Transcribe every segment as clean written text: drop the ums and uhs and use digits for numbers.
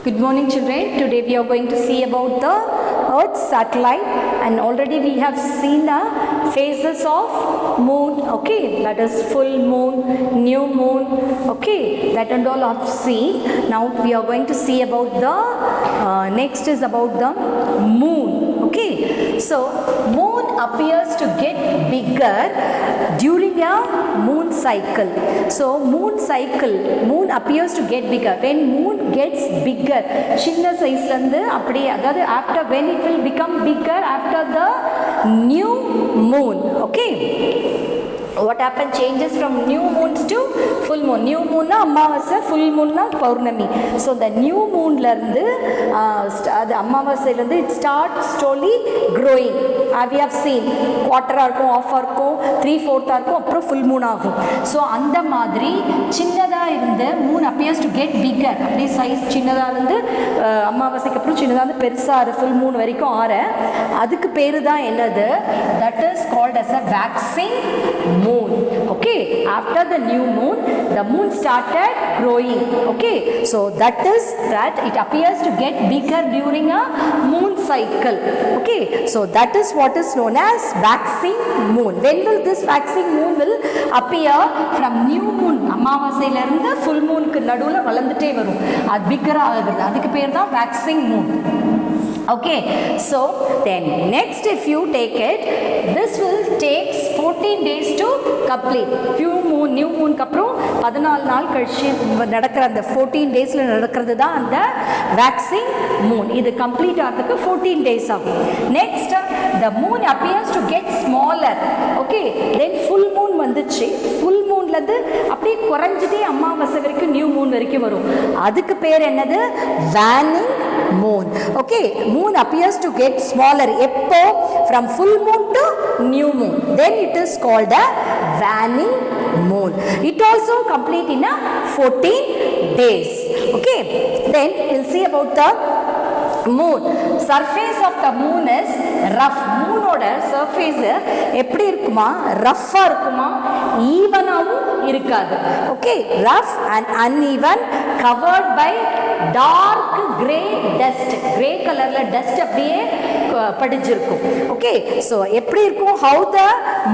Good morning children. Today we are going to see about the Earth's satellite, and already we have seen the phases of moon. Okay, that is full moon, new moon. Okay, that and all I've seen. Now we are going to see about the next is about the moon. Okay, so moon appears to get bigger during a moon cycle. So moon cycle, moon appears to get bigger. When moon gets bigger, chinna size la irundhu appadi adha after when it will become bigger after the new moon. Okay, what happened, changes from new moons to full moon. New moon na amavasa, full moon na paurnami. So the new moon la irundhu adu amavasa la irundhu it starts slowly growing. We have seen quarter arkum, half arkum, 3/4 arkum, appo full moon agum. So andha madri chinnada irundha moon appears to get bigger. Appadi size chinnada irundhu amavasaiku appo chinnada irundhu perusa full moon varaikum aara adukku peru da enadhu, that is called as a waxing moon. Okay, after the new moon the moon started growing. Okay, so that is that it appears to get bigger during a moon cycle. Okay, so that is what is known as waxing moon. When will this waxing moon will appear? From new moon amavasaiல இருந்து full moon க்கு நடுவுல வளர்ந்துட்டே வரும், அது பிக்கரா ஆகுது, அதுக்கு பேர் தான் waxing moon. Okay, so then next if you take it, this will takes 14 days to complete. Few moon, new moon க்கு அப்புறம் 14 நாள் கழிச்சு நடக்கிற அந்த 14 டேஸ்ல நடக்கிறது தான் அந்த waxing moon. இது கம்ப்ளீட் ஆகிறதுக்கு 14 days ஆகும். Next the moon appears to get smaller. Okay, then full moon வந்துச்சு, full moonல இருந்து அப்படியே குறைஞ்சிட்டே அமாவாசை வரைக்கும் நியூ மூன் வரைக்கும் வரும், அதுக்கு பேர் என்னது? waning moon. Okay, moon appears to get smaller எப்போ? From full moon to new moon, then it is called a waning moon. It also complete in a 14 days. Okay, then we'll see about the moon. Surface of the moon is rough. moon oda surface எப்படி இருக்குமா? ரஃப்பா இருக்குமா? ஈவனாவும் இருக்காது. Okay, rough and uneven, covered by dark grey dust. grey colorல dust அப்படியே படிஞ்சிருக்கும். Okay, so எப்படி இருக்கும்? How the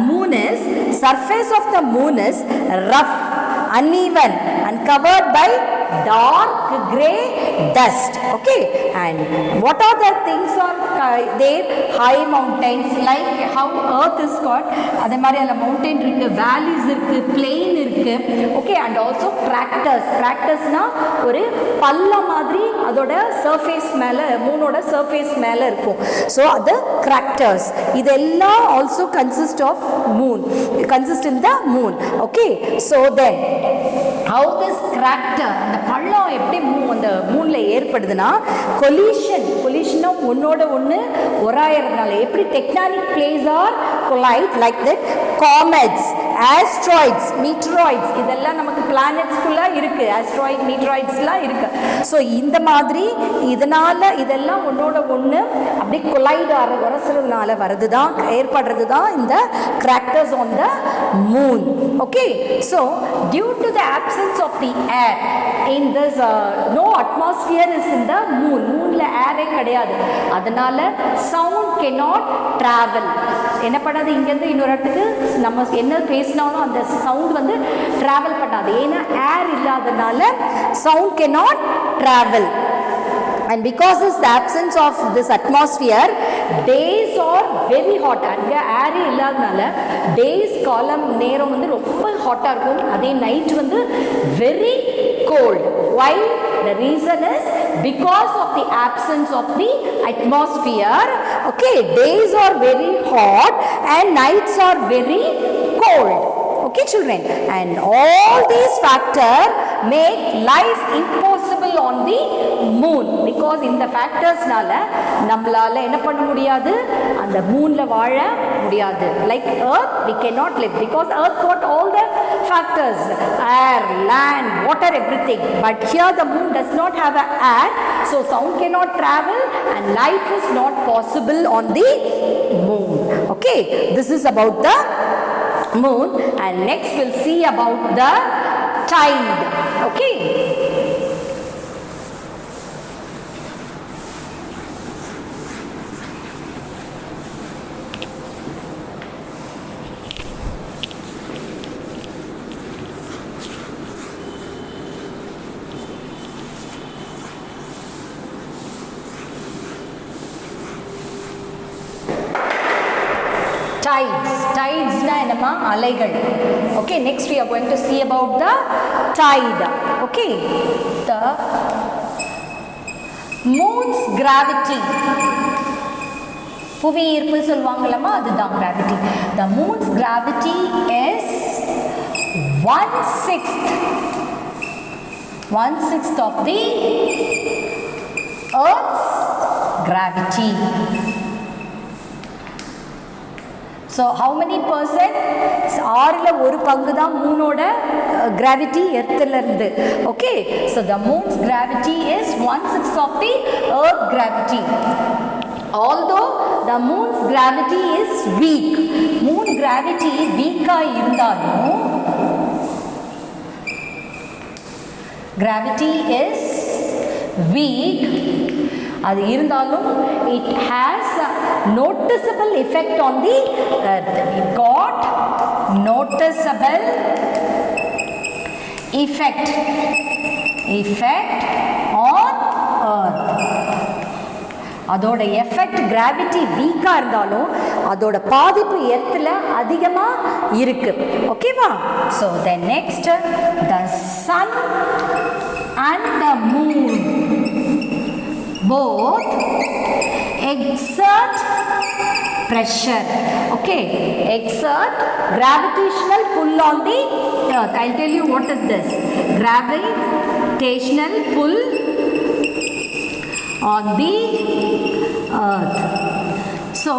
moon is, surface of the moon is rough, uneven and covered by dark grey dust. Okay, and what are the things are there? High mountains, like how earth is called, adhe mari alla mountain irukku, valleys irukku, plain irukku. Okay, and also craters. craters na oru palla madri adoda surface mela, moon oda surface mela irukum. So the craters idella also consist of moon, consist in the moon. Okay, so then how this crater, அந்த பள்ளம் எப்படி அந்த மூன்ல ஏற்படுதுன்னா, collision ஒன்னோட ஒன்று ஒராயறதுனால. எப்படி tectonic plates are collide like that, comets, asteroids, meteoroids இதெல்லாம் நமக்கு பிளானட்ஸ்குள்ள இருக்கு, asteroid meteoroidsலாம் இருக்கு. ஸோ இந்த மாதிரி இதனால இதெல்லாம் ஒன்னோட ஒன்று அப்படி கொலைட் உரசுறதுனால வருது தான், ஏற்படுறது தான் இந்த craters on the moon. Okay, so due to the absence of the air in this no atmosphere is in the moon, moonல ஏரே கிடையாது, அதனால sound cannot travel. என்ன பண்ணாது, இங்கேருந்து இன்னொரு இடத்துக்கு நம்ம என்ன பேசினாலும் அந்த சவுண்ட் வந்து டிராவல் பண்ணாது, ஏன்னா ஏர் இல்லாதனால sound cannot travel. And because of the absence of this atmosphere, days are very hot. அங்க ஏர் இல்லாதனால டேஸ் காலம் நேரம் வந்து ரொம்ப ஹாட்டாக இருக்கும், அதே நைட் வந்து very cold. Why? The reason is because of the absence of the atmosphere. Okay, days are very hot and nights are very cold. Okay children, and all these factors make life impossible on the moon. Because in the factors நால நம்மளால என்ன பண்ண முடியாது, அந்த மூன்ல வாழ முடியாது. Like earth we cannot live because earth got all the factors, air, land, water, everything. But here the moon does not have an air, so sound cannot travel and life is not possible on the moon. Okay, this is about the moon, and next we'll see about the tide. Okay, tides. Tides na enama alaigal. Okay, next we are going to see about the tide. Okay, the moon's gravity. புவி ஈர்ப்பு சொல்வாங்களமா அதுதான் gravity. The moon's gravity is 1/6 of the Earth's gravity. So how many percent? 6ல ஒரு பங்கு தான் மூனோட gravity எர்த்ல இருந்து. Okay, so the moon's gravity is 1/6 of the Earth gravity. Although the moon's gravity is weak, moon gravity weak இருந்தாலும் gravity is weak, அது இருந்தாலும் it has a noticeable effect on the earth. It got noticeable effect on earth. அதோட effect gravity வீக்கா இருந்தாலும் அதோட பாதிப்பு எர்த்ல அதிகமா இருக்கு. ஓகேவா? So then next, the sun and the moon both exert pressure. Okay, exert gravitational pull on the earth. I'll tell you what is this. Gravitational pull on the earth. So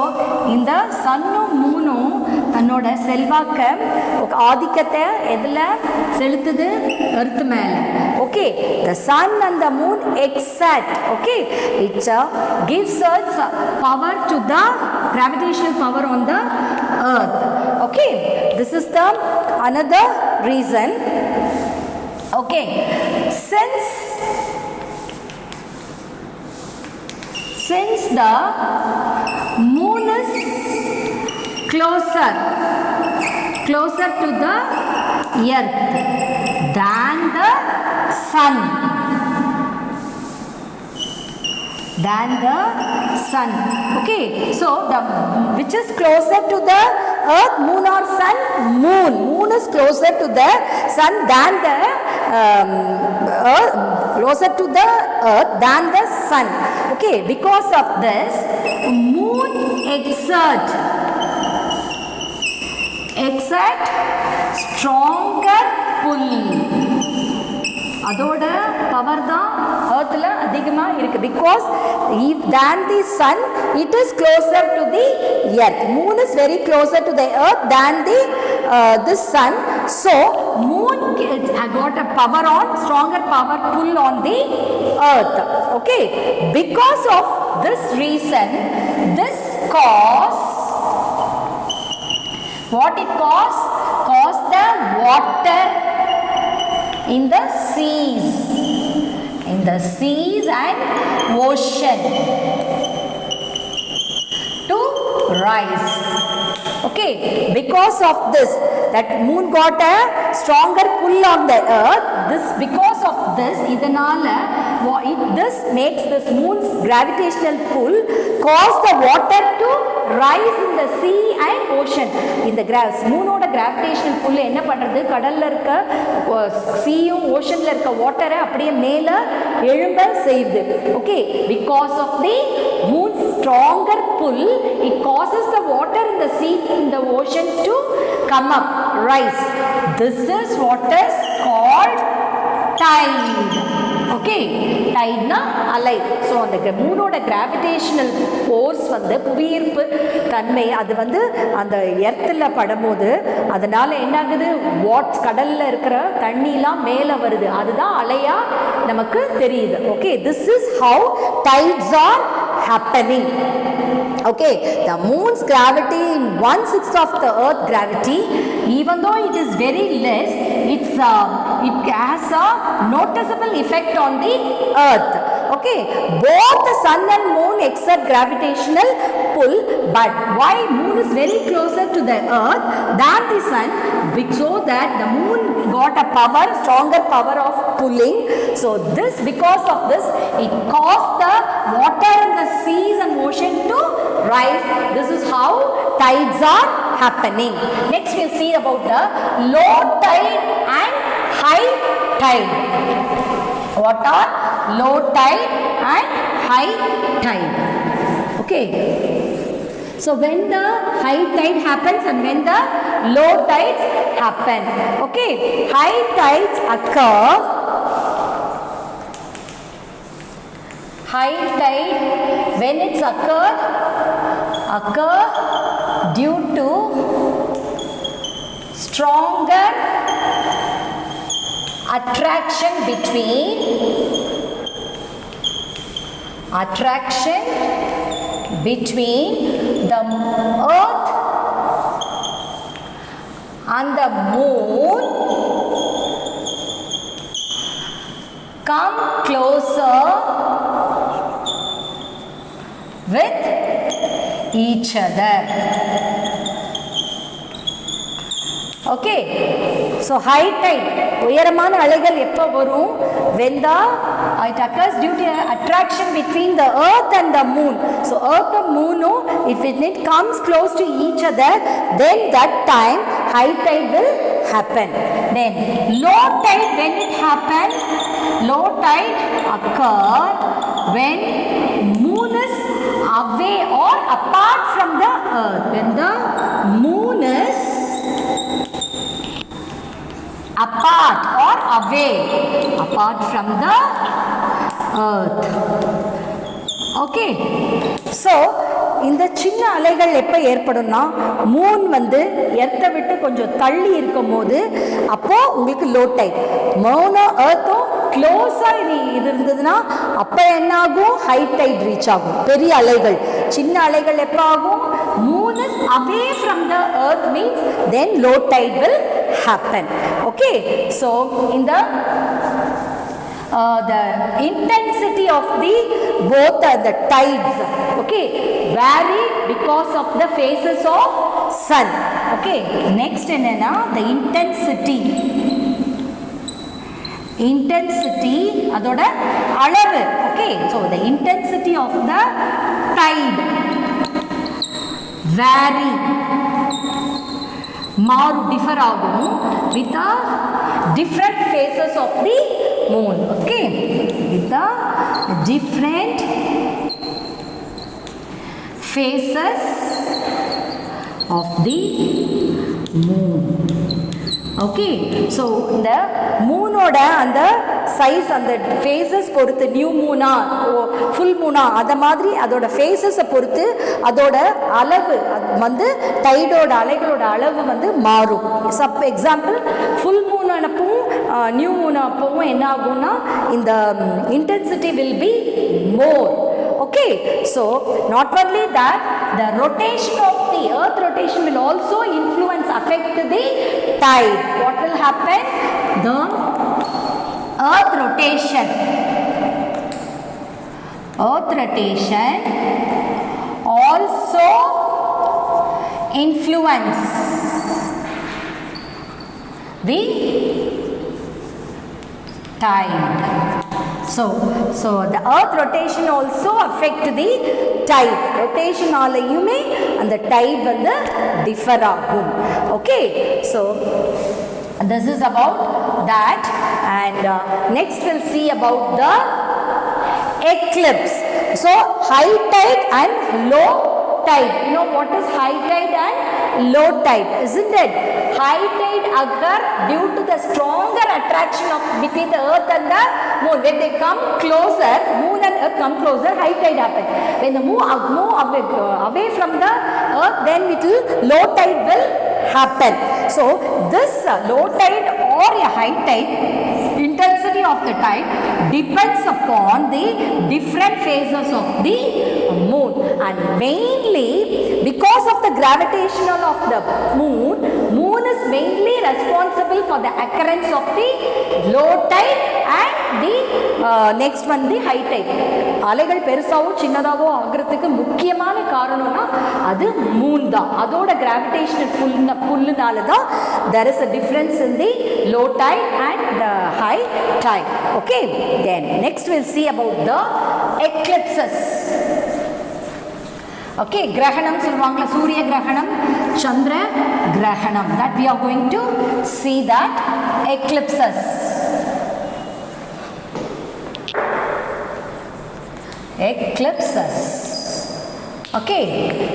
இந்த சன்னும் மூணும் தன்னோட செல்வாக்கம் ஆதிக்கத்தை எதில் செலுத்துது? எர்த் மேல. Okay, the sun and the moon exert. Okay, it gives us power to the gravitational power on the earth. Okay, this is the another reason. Okay, since the moon is closer to the earth than the sun, okay, so the which is closer to the earth, moon or sun? Moon is closer to the sun than the earth, closer to the earth than the sun. Okay, because of this, moon exert stronger pull. அதோட power தான் earthல அதிகமா இருக்கு. Because than the sun, it is closer to the earth. Moon is very closer to the earth than the sun. So moon got a power on, stronger power pull on the earth. Okay, because of this reason, this cause what it cause the water in the seas and ocean to rise. Okay, because of this, that moon got a stronger pull on the earth. Because of this, this makes this moon's gravitational pull cause the water to rise in the sea and ocean. In the moonோட gravitational pull என்ன பண்றது? கடல்ல இருக்க சீயும் ஓஷன்ல இருக்க வாட்டரை அப்படியே மேல எழும்ப செய்யுது. Okay, because of the moon's stronger pull, it causes the water in the sea, in the oceans to come up, rise. This is what is called tide. Okay, tide na alai. So அந்த மூனோட gravitational force வந்து புவியீர்ப்பு தன்மை அது வந்து அந்த எர்த்ல படும்போது அதனால என்ன ஆகுது? கடல்ல இருக்கிற தண்ணிலாம் மேல வருது. அதுதான் அலையா நமக்கு தெரியுது. Okay, this is how tides are happening. Okay, the moon's gravity in 1/6 of the earth gravity, even though it is very less, it has a noticeable effect on the earth. Okay, both the sun and moon exert gravitational pull, but why moon is very closer to the earth than the sun? So that the moon got a power, stronger power of pulling. So because of this, it caused the water in the seas and ocean to rise. This is how tides are happening. Next we'll see about the low tide and high tide. What are low tide and high tide? Okay. So when the high tide happens and when the low tides happen. Okay. High tides occur. High tide when it's occur due to stronger attraction between the earth and the moon come closer with each other. Okay. So high tide, உயரமான அலைகள் எப்போ வரும்? When it occurs due to attraction between the earth and the moon. So earth and moon, if it comes close to each other, then that time high tide will happen. Then low tide, when it happens, low tide occur when moon is away or apart from the earth. When the moon is apart or away, apart from the earth. Okay. So இந்த சின்ன அலைகள் எப்போ ஏற்படும்னா Moon வந்து எர்த்தை விட்டு கொஞ்சம் தள்ளி இருக்கும் போது அப்போ உங்களுக்கு லோ டைட். மூணும் எர்த்தும் க்ளோஸாக இது இருந்ததுன்னா அப்போ என்ன ஆகும்? ஹை டைட் ரீச் ஆகும். பெரிய அலைகள். சின்ன அலைகள் எப்போ ஆகும்? Moon is away from the earth means then low tight will happen. Okay. So in the intensity of both the tides, okay, vary because of the phases of sun. Okay. Next enna the intensity adoda alavu. Okay. So the intensity of the tide vary, differ ஆகும் with the different phases of the moon. Okay. With the different phases of the moon. Okay. So the moon oda and the size and the phases பொறுத்து new மூனா full மூனா அத மாதிரி அதோட ஃபேஸஸை பொறுத்து அதோட அளவு வந்து டைடோட அலைகளோட அளவு வந்து மாறும். எக்ஸாம்பிள் ஃபுல் மூன் அப்பவும் நியூ மூன் அப்பவும் என்ன ஆகும்னா இந்த intensity will be more. Okay. So not only that, the rotation of the earth rotation will also affect the tide. What will happen? The earth rotation also influence the tide. So the earth rotation also affect the tide. Rotation ஆலையுமே அந்த tide வந்து differ ஆகும். Okay. So this is about that, and next we'll see about the eclipse. So high tide and low tide. You know what is high tide and low tide, isn't it? High tide occur due to the stronger attraction between the earth and the moon. When they come closer, moon and earth come closer, high tide happens. When the moon away from the earth, then low tide will happen. So this low tide or a high tide, intensity of the tide depends upon the different phases of the moon, and mainly because of the gravitational of the moon is mainly responsible for the occurrence of the low tide and the next one the high tide. அலைகள் பெருசாவோ சின்னதாவோ ஆகிறதுக்கு முக்கியமான காரணம்னா அது Moon தான். அதோட gravitational புல்லுனால தான் there is a difference in the low tide and the high tide. Okay. Then next we'll see about the eclipses. Okay. கிரகணம் சொல்வாங்களா, சூரிய கிரகணம், Chandra Grahanam. That we are going to see that eclipses. Eclipses. Okay,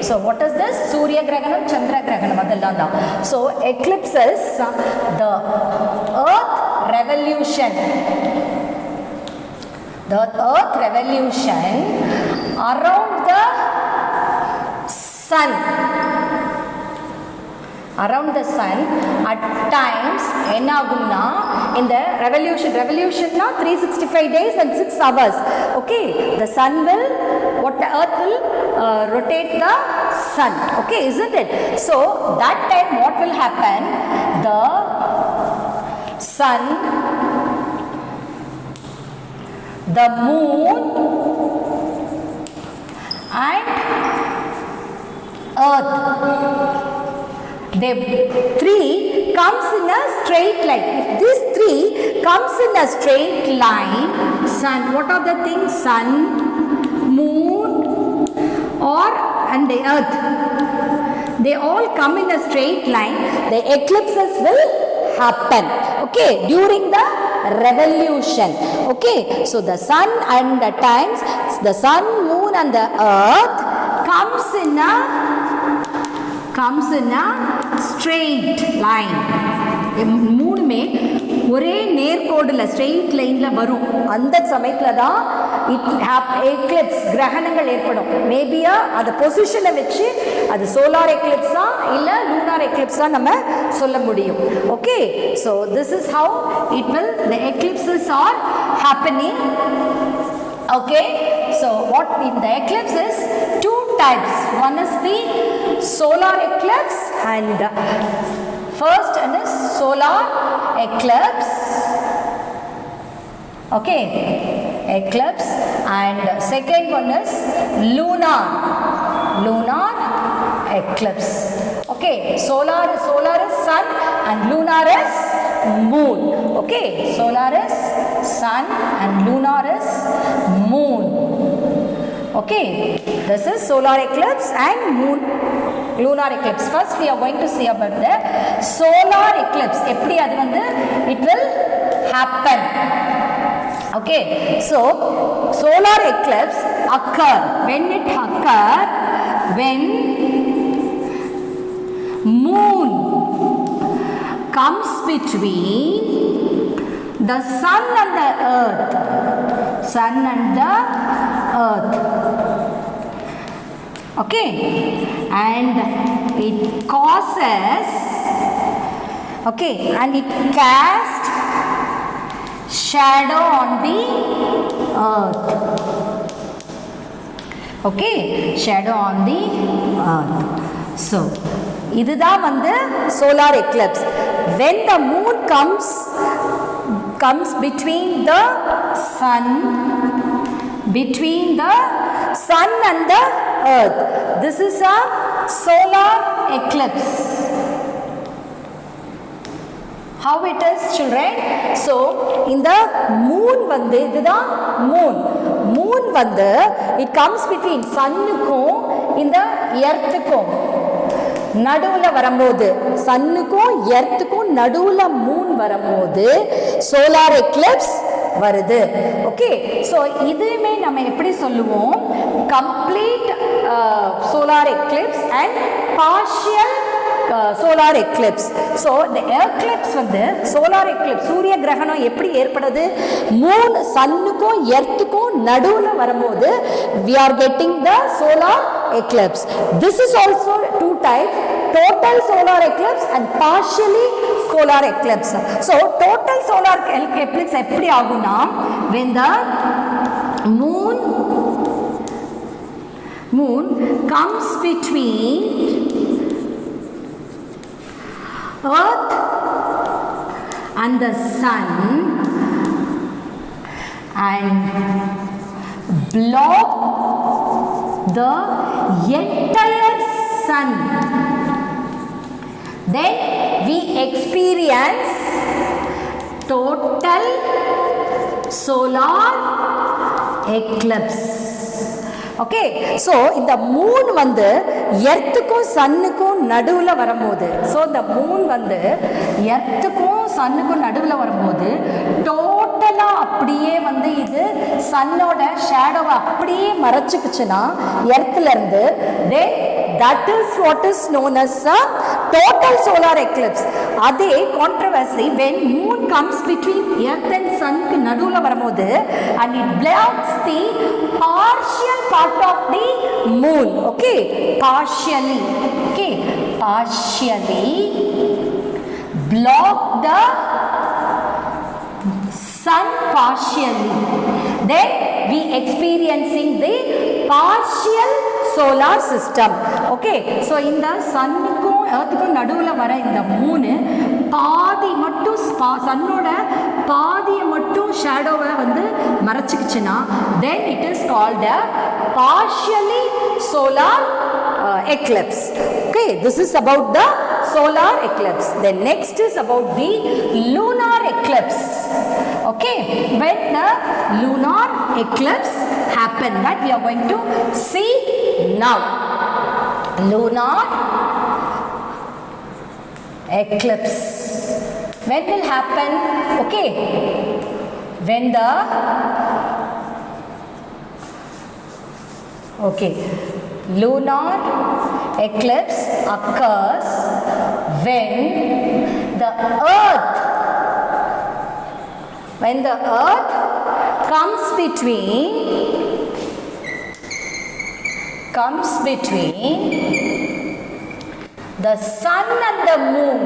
so what is this? Surya Grahanam, Chandra Grahanam. So eclipses, the earth revolution. The earth revolution around the sun. Around the sun at times enagumna in the revolution na 365 days and 6 hours. Okay, the sun will, what the earth will rotate the sun. Okay, isn't it? So that time what will happen? The sun, the moon and earth, they three comes in a straight line. If these three comes in a straight line, sun, what are the things? Sun, moon and the earth, they all come in a straight line. The eclipses will happen, okay, during the revolution. Okay, so the sun and the times, the sun, moon and the earth comes in a straight line. மூணுமே ஒரே நேர்கோடுல straight லைன்ல வரும். அந்த சமயத்துல தான் Eclipse கிரகணங்கள் ஏற்படும். மேபியா அந்த பொசிஷனை வச்சு அது சோலார் எக்லிப்ஸா இல்ல லூனார் எக்லிப்ஸா நம்ம சொல்ல முடியும். Okay, so this is how it will, the eclipses are happening. Okay, so what in the eclipse is two types. One is the solar eclipse and first one is solar eclipse. Okay, eclipse, and second one is lunar eclipse. Okay, solar is sun and lunar is moon. Okay, solar is sun and lunar is moon. Okay, this is solar eclipse and lunar eclipse. First we are going to see about the solar eclipse. Eppadi adu vandu it will happen. Okay, so solar eclipse occur when moon comes between the sun and the earth. Okay, and it causes, okay, and it casts shadow on the earth. Okay, shadow on the earth. So இதுதான் வந்து solar eclipse. When the moon comes between the sun and the earth, this is a solar eclipse. How it is, children? So in the moon வந்து இதுதான் moon வந்து it comes between sunனுக்கும் இந்த earthக்கும் நடுவுல வரும்போது, சன்னுக்கும் எர்த்துக்கும் நடுவுல Moon வரும்போது சோலார் எக்லிப்ஸ் வருது. Okay, so இதுவுமே நம்ம எப்படி சொல்லுவோம்? Complete solar Eclipse and partial solar eclipse. So the eclipse வந்து solar eclipse சூரிய கிரகணம் எப்படி ஏற்படுது? மூன் சன்னுக்கும் எர்த்துக்கும் நடுவுல வரும்போது we are getting the solar eclipse. This is also two types, total solar eclipse and partially solar eclipse. So total solar eclipse எப்படி ஆகும்னா when the moon comes between earth and the sun and block the entire sun, then we experience total solar eclipse. Okay, so இந்த Moon வந்து எர்த்துக்கும் சன்னுக்கும் நடுவில் வரும்போது, so இந்த Moon வந்து எர்த்துக்கும் சன்னுக்கும் நடுவில் வரும்போது டோட்டலாக அப்படியே வந்து இது சன்னோட ஷேடோவை அப்படியே மறைச்சிக்குச்சுன்னா எர்த்துலேருந்து, தென் that is what is known as a total solar eclipse. அதே controversy when moon comes between earth and sun க்கு நடுவுல வரும்போது and it blocks the partial part of the moon. Okay, partially. Okay, partially block the sun partially. Then we experiencing the partial solar system. Okay, so இந்த சன்னுக்கும் எர்த்துக்கும் நடுவில் வர இந்த மூணு பாதி மட்டும் சன்னோட பாதியை மட்டும் ஷேடோவை வந்து மறைச்சிக்கிச்சுன்னா then it is called a partially solar eclipse. Okay, this is about the solar eclipse. Then next is about the lunar eclipse. Okay, when the lunar eclipse happen, that we are going to see now. Lunar eclipse when will happen? Okay, when the lunar eclipse occurs when the earth comes between the sun and the moon.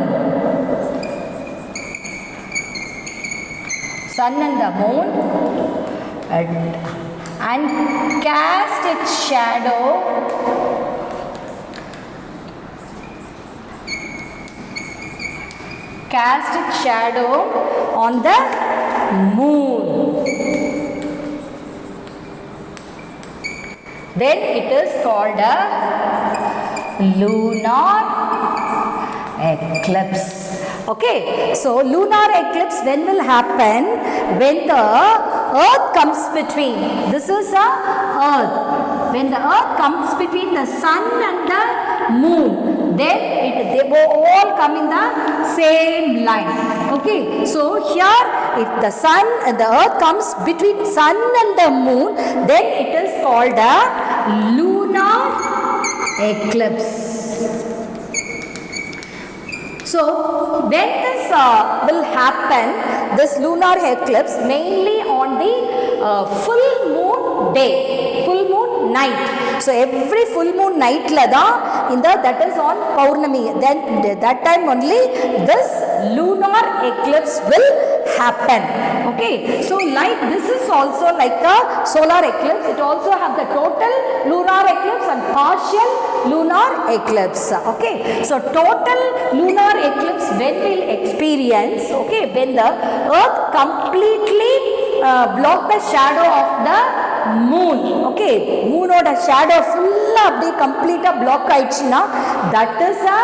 And cast its shadow on the moon. Then it is called a lunar eclipse. Okay, so lunar eclipse when will happen? When the earth comes between, this is a earth, when the earth comes between the sun and the moon, then they will all come in the same line. Okay, so here if the sun and the earth comes between sun and the moon, then it is called a lunar eclipse. So when this will happen, this lunar eclipse mainly on the full moon day, full moon night. So every full moon night that is on Paurnami, then that time only this lunar eclipse will happen. Okay, so like this is also like a solar eclipse. It also have the total lunar eclipse and partial lunar eclipse. Okay, so total lunar eclipse when we'll experience, okay, when the earth completely block the shadow of the moon. Okay, moon oda shadow full abdi complete block aichna, that is a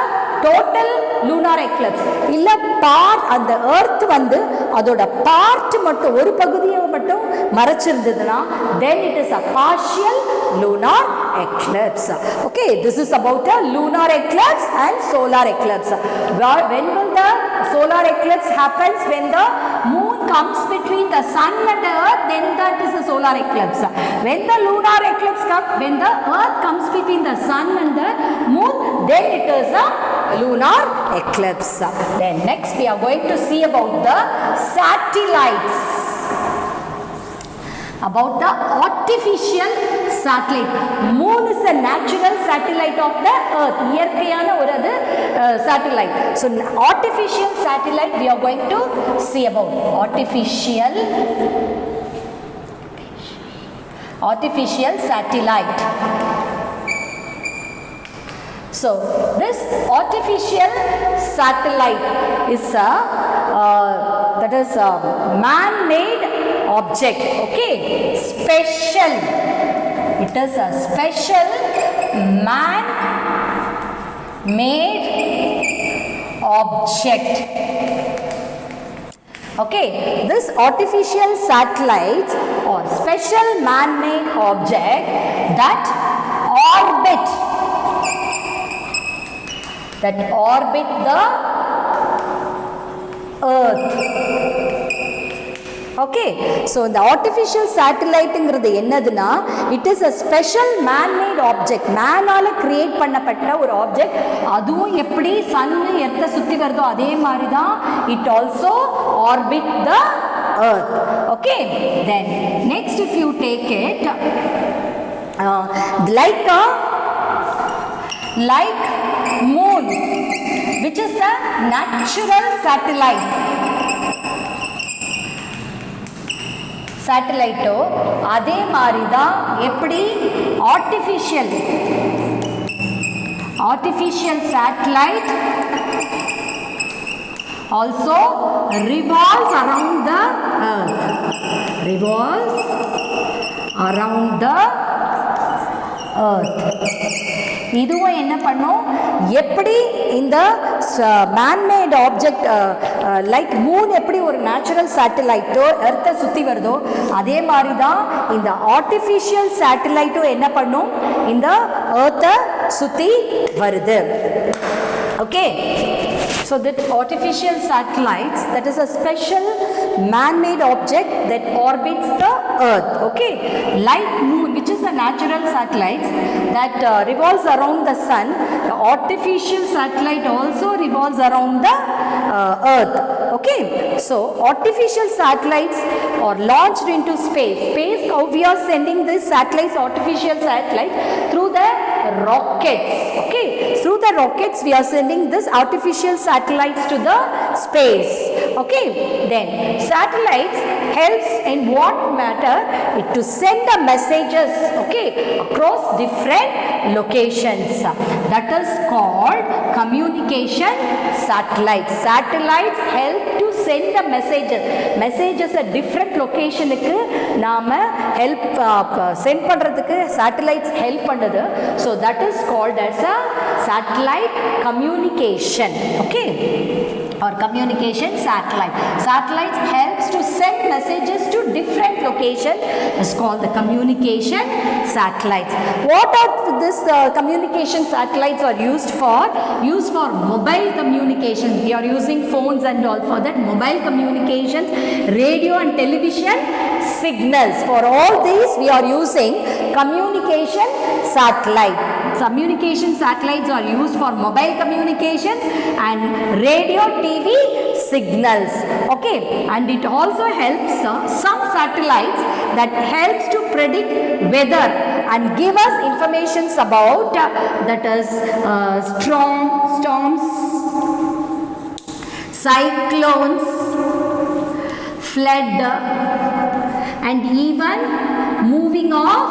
total lunar eclipse. Illa part and the earth vandu adoda part mattum oru pagudhiya mattum marachirundadna, then it is a partial lunar eclipse. Okay, this is about a lunar eclipse and solar eclipse. When will the solar eclipse happens? When the moon comes between the sun and the earth, then that is a solar eclipse. When the lunar eclipse comes, when the earth comes between the sun and the moon, then it is a lunar eclipse. Then next we are going to see about the satellites. About the artificial satellite. Moon is a natural satellite of the earth. இயற்கையான ஒரு satellite. So artificial satellite we are going to see about. Artificial satellite. So this artificial satellite is a that is a man-made object. Okay, special. It is a special man-made object. Okay, this artificial satellites are special man-made object that orbit the earth. Okay, so the artificial satellite இங்கிறது என்னதுன்னா, it is a special man-made object, மேனால create பண்ணப்பட்ட ஒரு object. அதுவும் எப்படி Sun எர்த்தை சுற்றி வருதோ அதே மாதிரி தான் it also orbit the earth. Okay, then next if you take it like moon, which is a natural satellite. Satellite அதே மாதிரி தான் எப்படி artificial satellite also revolves around the earth. இதுவும் என்ன பண்ணும், எப்படி இந்த மேன்மேட் ஆப்ஜெக்ட் லைக் மூன் எப்படி ஒரு நேச்சுரல் சேட்டலைட்டோ எர்த்தை சுற்றி வருதோ அதே மாதிரி தான் இந்த ஆர்டிஃபிஷியல் சேட்டலைட்டும் என்ன பண்ணும், இந்த எர்த்தை சுற்றி வருது. Okay, so that artificial satellites, that is a special man-made object that orbits the earth. Okay, like moon, which is a natural satellite that revolves around the sun, the artificial satellite also revolves around the earth. Okay, so artificial satellites are launched into space. How we are sending these satellites, artificial satellites, through the rockets. Okay, through the rockets we are sending this artificial satellites to the space. Okay, then satellites helps in what matter, it to send the messages, okay, across different locations. That is called communication satellites. Satellites help to send the messages at different location க்கு நாம help send பண்றதுக்கு satellites help பண்ணுது. So that is called as a satellite communication. Okay, or communication satellite. Satellites helps to send messages to different locations. It's called the communication satellites. What are this communication satellites are used for? Used for mobile communication. We are using phones and all for that mobile communications, radio and television signals. For all these we are using communication satellite. Communication satellites are used for mobile communication and radio, TV signals. Okay, and it also helps some satellites that helps to predict weather and give us informations about that is storms, cyclones, flood, and even moving of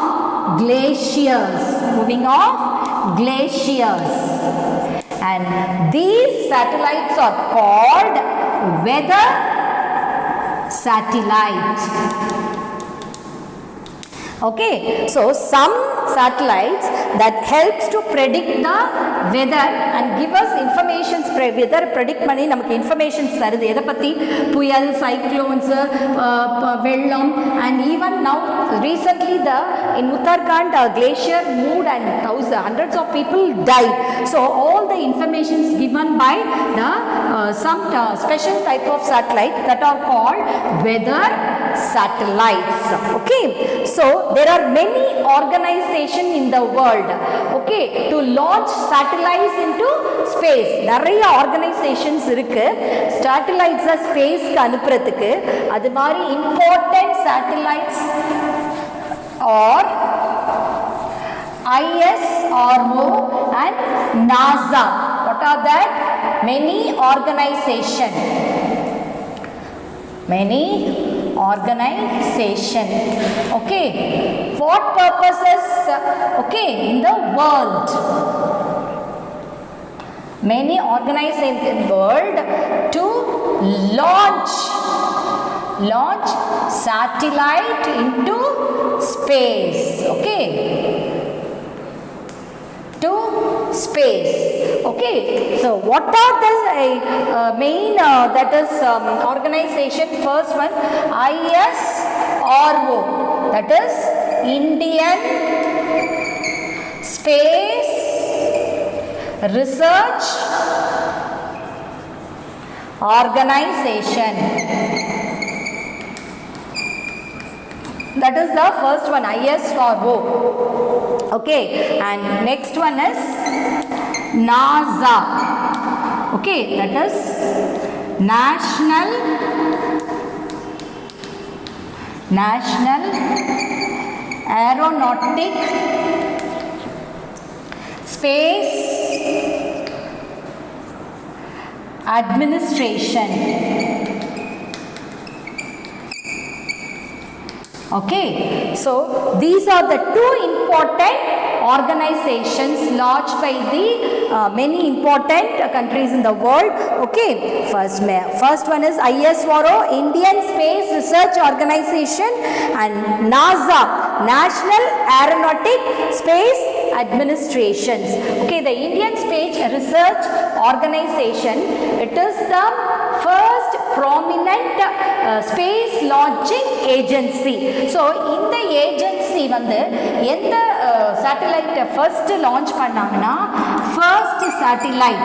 glaciers. And these satellites are called weather satellites. Okay, so some satellites that helps to predict the weather and give us information, weather predict பண்ணி நமக்கு information தருது. எதை பத்தி? புயல், cyclones, வெள்ளம், and even now recently in Uttarakhand glacier moved and hundreds of people died. So all the informations given by the some special type of satellite that are called weather satellites. Okay, so there are many organizations in the world, okay, to launch satellites into space. நிறைய organizations இருக்கு satellites space க்கு அனுப்புறதுக்கு. அது மாதிரி important satellites or ISRO and NASA. What are that? Many organization. Okay, what purposes, okay, in the world? Many organized in the world to launch satellite into space. Okay, to space. Okay, so what are the main that is organization? First one, ISRO, that is Indian Space Research Organization. That is the first one, ISRO. Okay, and next one is NASA. Okay, that is National Aeronautic Space Administration. Okay, so these are the two important organizations launched by the many important countries in the world. Okay, first one is ISRO, Indian Space Research Organization, and NASA, National Aeronautic Space Administrations. Okay, the Indian Space Research Organization, it is the first prominent space launching agency. So in the agency வந்து எந்த satellite first launch பண்ணாங்கன்னா, first satellite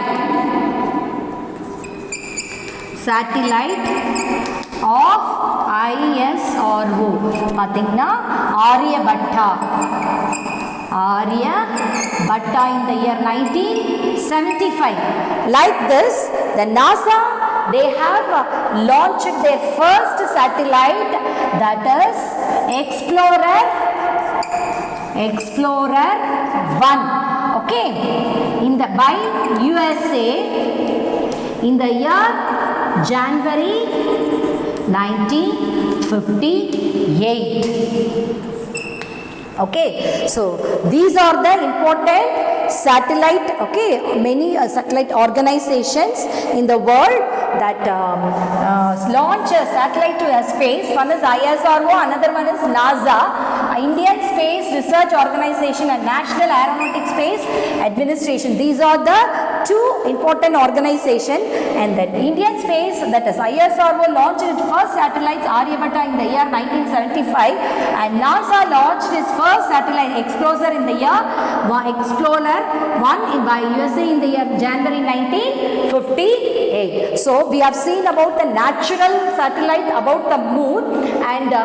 of ISRO பாத்தீங்கன்னா Aryabhatta in the year 1975. Like this, the NASA, they have launched their first satellite, that is Explorer 1. Okay, by USA in the year January 1958. Okay, so these are the important satellite, okay, many satellite organizations in the world that launch a satellite to space. One is ISRO, another one is NASA, Indian Space Research Organization, and National Aeronautic Space Administration. These are the two important organizations, and that Indian Space, that is ISRO, launched its first satellites Aryabhatta in the year 1975, and NASA launched its first satellite Explorer in the year Explorer 1 by USA in the year January 1958. So we have seen about the natural satellite, about the moon, and the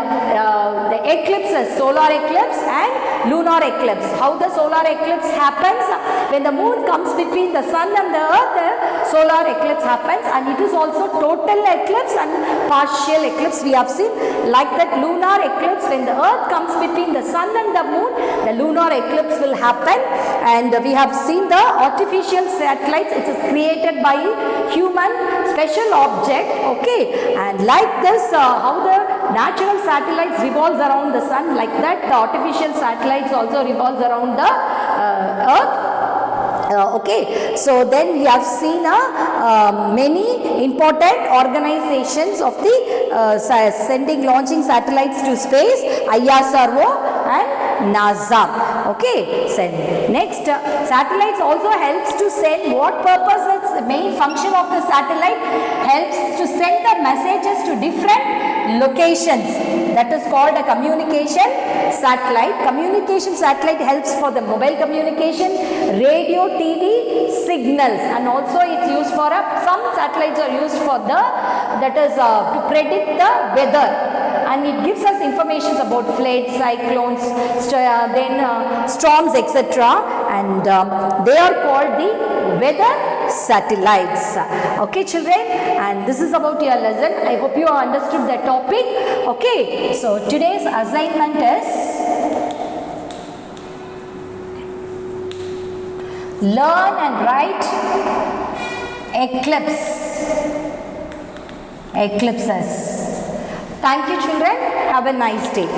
eclipses, solar eclipse and lunar eclipse. How the solar eclipse happens? When the moon comes between the sun and the earth, the solar eclipse happens, and it is also total eclipse and partial eclipse. We have seen like that lunar eclipse, when the earth comes between the sun and the moon, the lunar eclipse will happen. And we have seen the artificial satellites, it is created by human special object. Okay, and like this, how the natural satellites revolves around the sun, like that the artificial satellites also revolves around the earth. Okay, so then we have seen many important organizations of the launching satellites to space, ISRO and NASA. Okay, so next, satellites also helps to send, what purpose is the main function of the satellite? Helps to send the messages to different locations. That is called a communication satellite. Communication satellite helps for the mobile communication, radio, TV signals, and also it's used for some satellites are used for the, that is to predict the weather, and it gives us information about floods, cyclones, then storms, etc. And they are called the weather satellites. Okay children, and this is about your lesson. I hope you have understood the topic. Okay, so today's assignment is learn and write eclipses. Thank you children. Have a nice day.